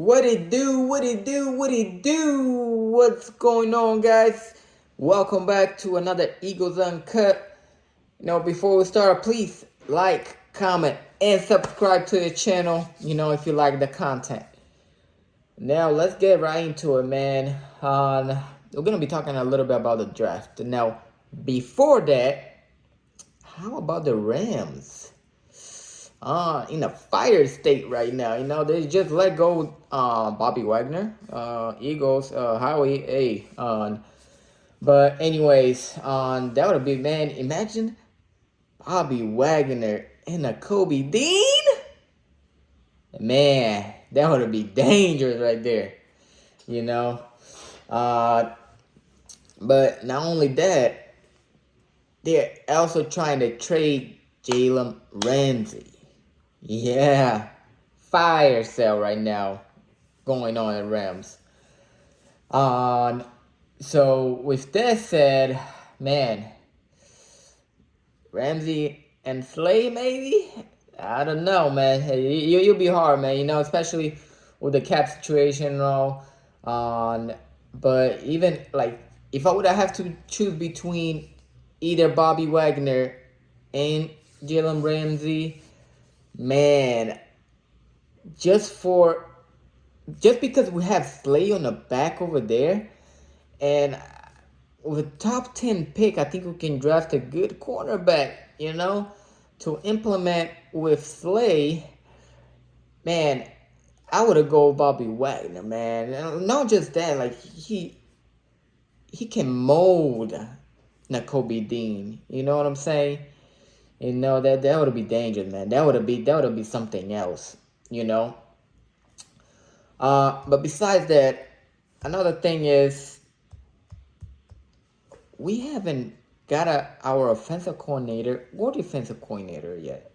What it do? What it do? What it do? What's going on, guys? Welcome back to another Eagles Uncut. Before we start, please like, comment, and subscribe to the channel. If you like the content. Now let's get right into it, man. We're gonna be talking a little bit about the draft. Now, before that, how about the Rams? In a fire state right now. They just let go Bobby Wagner. Eagles, Howie, hey. But anyways, that would be, man, imagine Bobby Wagner and a Kobe Dean. Man, that would be dangerous right there. But not only that, they're also trying to trade Jalen Ramsey. Yeah, fire sale right now going on at Rams. So with that said, man, Ramsey and Slay maybe? I don't know, man. You'll be hard, man. Especially with the cap situation and all. But even like if I would have to choose between either Bobby Wagner and Jalen Ramsey, man, just because we have Slay on the back over there, and with a top 10 pick, I think we can draft a good cornerback, to implement with Slay. Man, I would have go Bobby Wagner, man. And not just that, like he can mold Nakobe Dean. You know what I'm saying? That would be dangerous, man. That would be something else, But besides that, another thing is we haven't got our offensive coordinator or defensive coordinator yet,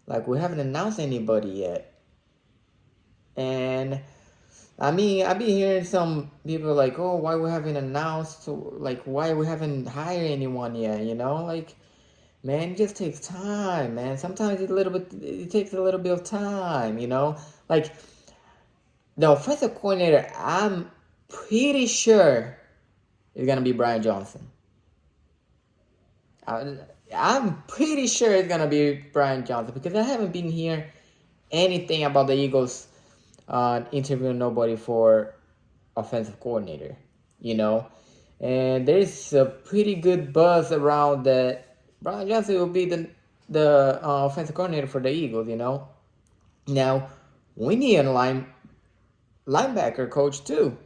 Like we haven't announced anybody yet. And I mean, I've been hearing some people like, oh, why we haven't announced, like why we haven't hired anyone yet, Like, man, it just takes time, man. Sometimes it takes a little bit of time, Like the offensive coordinator, I'm pretty sure is gonna be Brian Johnson. I'm pretty sure it's gonna be Brian Johnson because I haven't been hearing anything about the Eagles interviewing nobody for offensive coordinator, And there's a pretty good buzz around that Brian Johnson will be the offensive coordinator for the Eagles, Now, we need a linebacker coach too,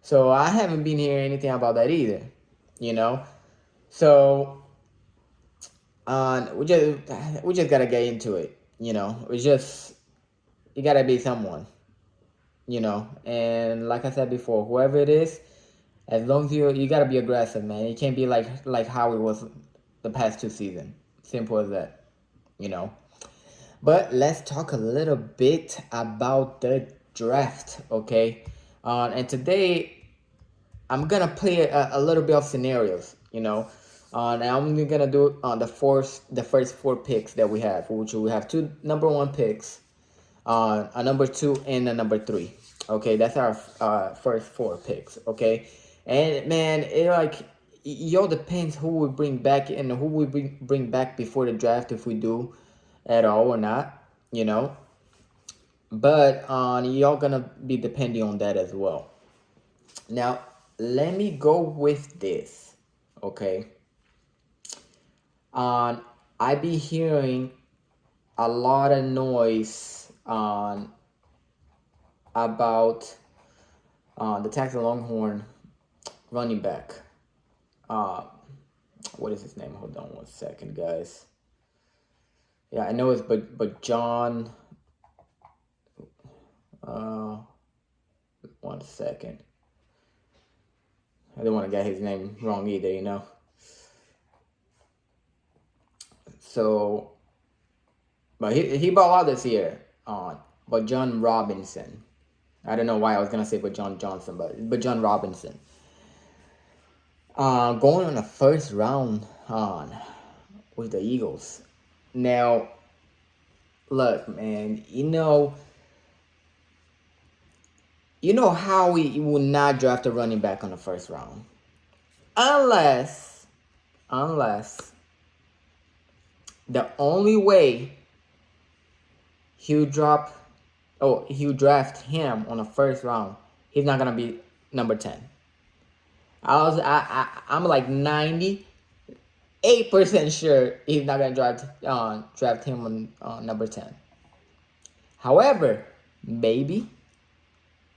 So I haven't been hearing anything about that either, So we just gotta get into it, it gotta be someone, And like I said before, whoever it is, as long as you gotta be aggressive, man. It can't be like how it was the past 2 seasons. Simple as that, But let's talk a little bit about the draft, okay? And today I'm gonna play a little bit of scenarios, And I'm gonna do the first 4 picks that we have, which we have 2 number 1 picks, a number 2 and a number 3. Okay, that's our first 4 picks. Okay, and man, it all depends who we bring back and who we bring back before the draft, if we do at all or not, But y'all gonna be depending on that as well. Now, let me go with this. Okay. I be hearing a lot of noise about the Texas Longhorn running back. What is his name? Hold on 1 second, guys. Yeah, I know it's but John. 1 second. I don't want to get his name wrong either, So, but he bought out this year but John Robinson. I don't know why I was gonna say but John Johnson, but John Robinson. Going on the first round with the Eagles. Now, look, man, you know how we will not draft a running back on the first round. Unless the only way he'll he'll draft him on the first round, he's not gonna be number 10. I'm like 98% sure he's not gonna draft him on number 10. However, maybe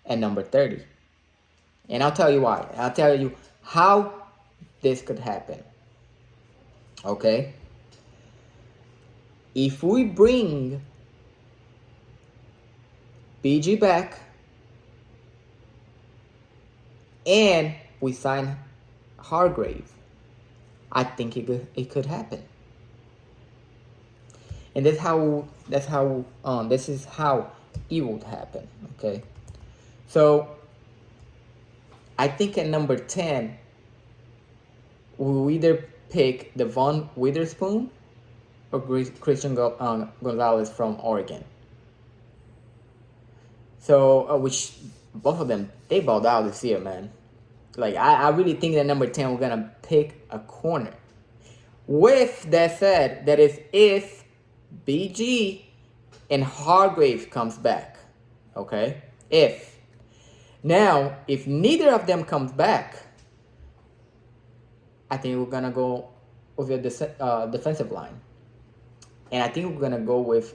at number 30. And I'll tell you why. I'll tell you how this could happen. Okay? If we bring BG back and we sign Hargrave, I think it could happen. And this is how it would happen. Okay? So I think at number 10, we'll either pick Devon Witherspoon or Christian Gonzalez from Oregon. So, which both of them, they balled out this year, man. Like, I really think that number 10, we're going to pick a corner. With that said, that is if BG and Hargrave comes back. Okay? If. Now, if neither of them comes back, I think we're going to go with your defensive line. And I think we're going to go with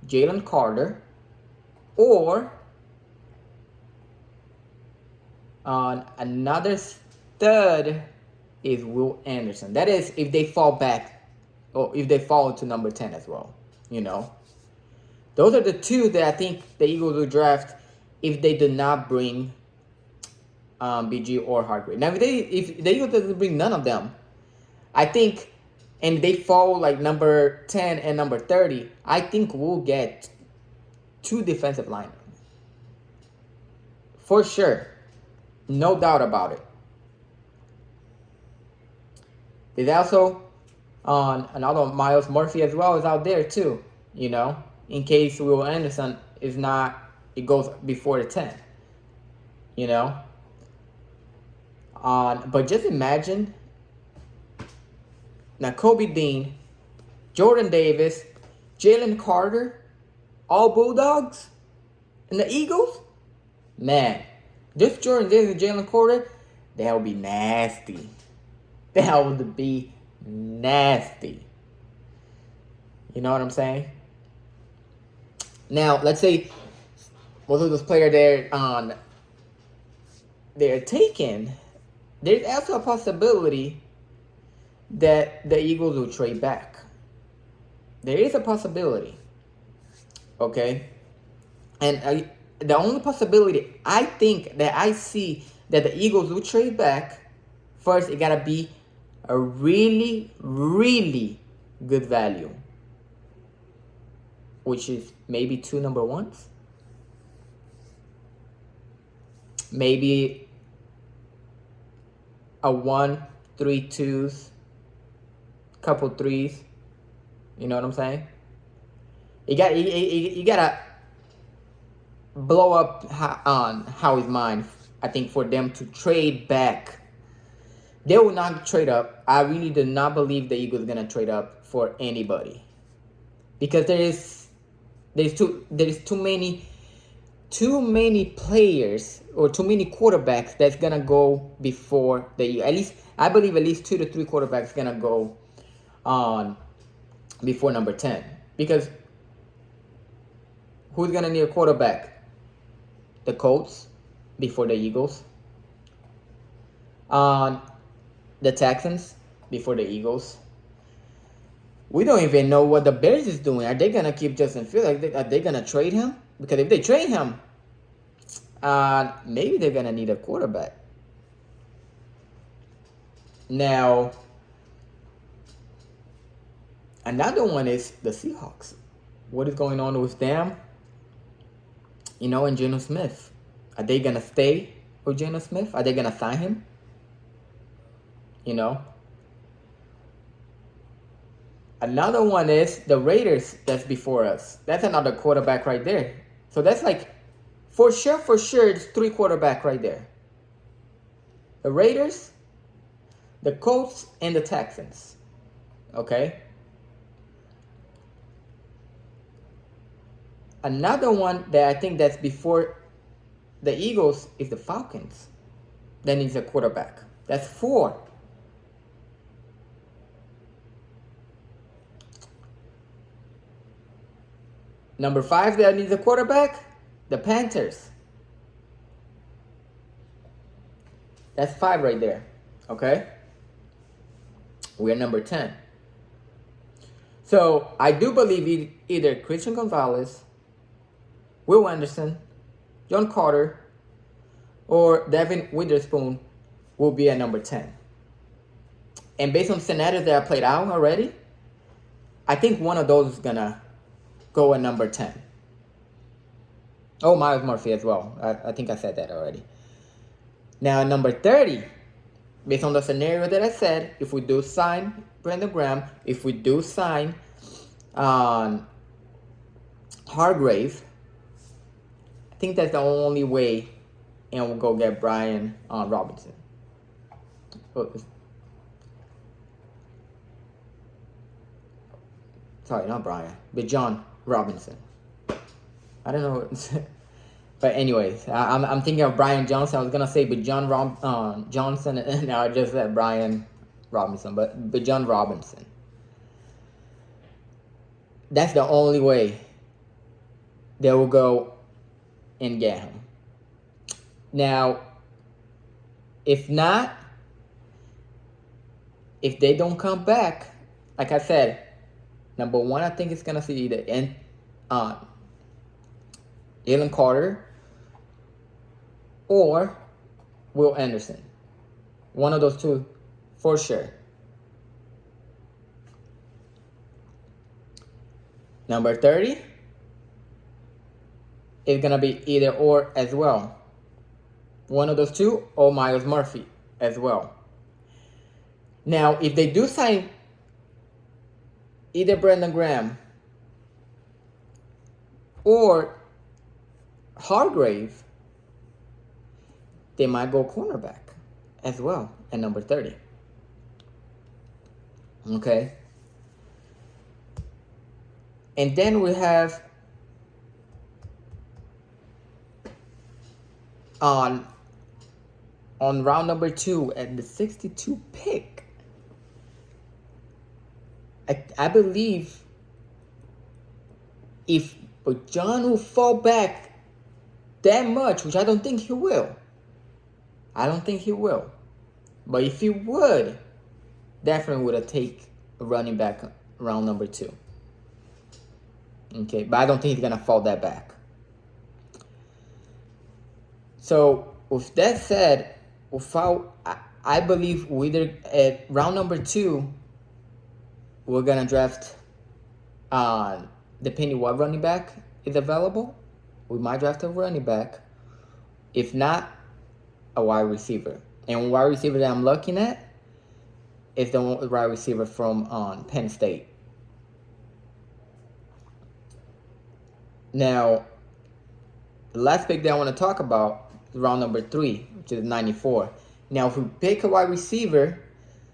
Jalen Carter or another stud is Will Anderson. That is if they fall back or if they fall to number 10 as well. You know, those are the two that I think the Eagles will draft if they do not bring BG or Hargrave. Now, if the Eagles doesn't bring none of them, I think, and they fall like number 10 and number 30, I think we'll get 2 defensive linemen. For sure. No doubt about it. There's also another Miles Murphy as well is out there too, you know, in case Will Anderson is not, it goes before the 10, you know. But just imagine now Kobe Dean, Jordan Davis, Jalen Carter, all Bulldogs, and the Eagles, man, just Jordan Davis and Jalen Carter, that would be nasty. That would be nasty. You know what I'm saying? Now, let's say most of those players they're taken. There's also a possibility that the Eagles will trade back. There is a possibility. Okay? And the only possibility I think that I see that the Eagles will trade back, first, it gotta be a really, really good value, which is maybe 2 number 1s, maybe a 1, 3 2s, couple 3s. You know what I'm saying? You gotta blow up on Howie's mind, I think, for them to trade back. They will not trade up. I really do not believe the Eagles are gonna trade up for anybody, because there's too many players or too many quarterbacks that's gonna go before the, at least I believe at least 2 to 3 quarterbacks gonna go on before number 10, because who's gonna need a quarterback? The Colts before the Eagles. The Texans before the Eagles. We don't even know what the Bears is doing. Are they gonna keep Justin Fields? Are they gonna trade him? Because if they trade him, maybe they're gonna need a quarterback. Now, another one is the Seahawks. What is going on with them? You know, and Geno Smith. Are they gonna stay with Geno Smith? Are they gonna sign him? You know? Another one is the Raiders that's before us. That's another quarterback right there. So that's like, for sure, it's 3 quarterback right there. The Raiders, the Colts, and the Texans. Okay? Another one that I think that's before the Eagles is the Falcons. That needs a quarterback. That's 4. Number 5 that needs a quarterback, the Panthers. That's 5 right there. Okay? We're number 10. So I do believe either Christian Gonzalez, Will Anderson, John Carter, or Devin Witherspoon will be at number 10. And based on scenarios that I played out already, I think one of those is going to go at number 10. Oh, Myles Murphy as well. I think I said that already. Now, number 30, based on the scenario that I said, if we do sign Brandon Graham, if we do sign Hargrave, I think that's the only way, and we'll go get Brian Robinson. Sorry, not Brian, but John Robinson. I don't know. But anyways, I'm thinking of Brian Johnson. I was gonna say, but Johnson, and I just said Brian Robinson, but John Robinson. That's the only way they will go and get him. Now, if not, if they don't come back, like I said, number 1, I think it's gonna see either Jalen Carter or Will Anderson. One of those two, for sure. Number 30 is going to be either or as well. One of those two, or Myles Murphy as well. Now, if they do sign either Brandon Graham or Hargrave, they might go cornerback as well at number 30. Okay. And then we have on round number 2 at the 62 pick, I believe if John will fall back that much, which I don't think he will. But if he would, definitely would have taken a running back round number 2. Okay, but I don't think he's gonna fall that back. So with that said, I believe either at round number 2, we're gonna draft depending what running back is available, we might draft a running back. If not, a wide receiver. And wide receiver that I'm looking at is the wide receiver from Penn State. Now, the last pick that I want to talk about is round number 3, which is 94. Now, if we pick a wide receiver,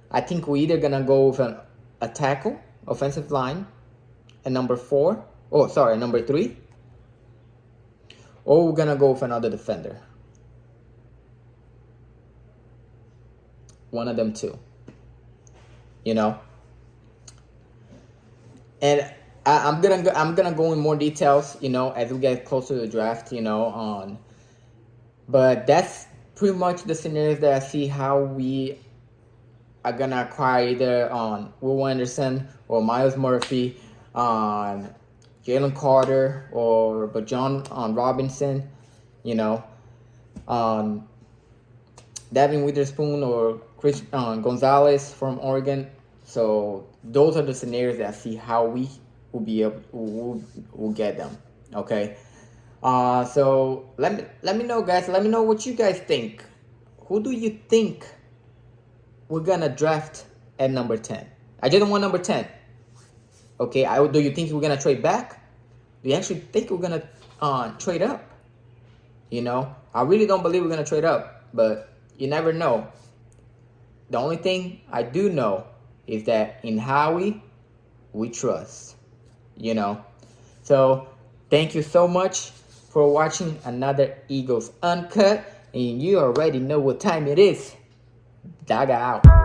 I think we're either going to go with a tackle, offensive line, at number 3, or we're going to go with another defender. One of them two. You know? And I'm gonna go in more details, you know, as we get closer to the draft, you know, but that's pretty much the scenarios that I see how we are gonna acquire either on Will Anderson or Myles Murphy, on Jalen Carter or John Robinson, you know, on Devin Witherspoon or Chris Gonzalez from Oregon. So those are the scenarios that I see how we will be able we'll get them. Okay. So let me know, guys. Let me know what you guys think. Who do you think we're gonna draft at number 10? I just want number 10. Okay, do you think we're gonna trade back? Do you actually think we're gonna trade up? You know, I really don't believe we're gonna trade up, but you never know. The only thing I do know is that in Howie, we trust. You know, so thank you so much for watching another Eagles Uncut, and you already know what time it is. Daga out.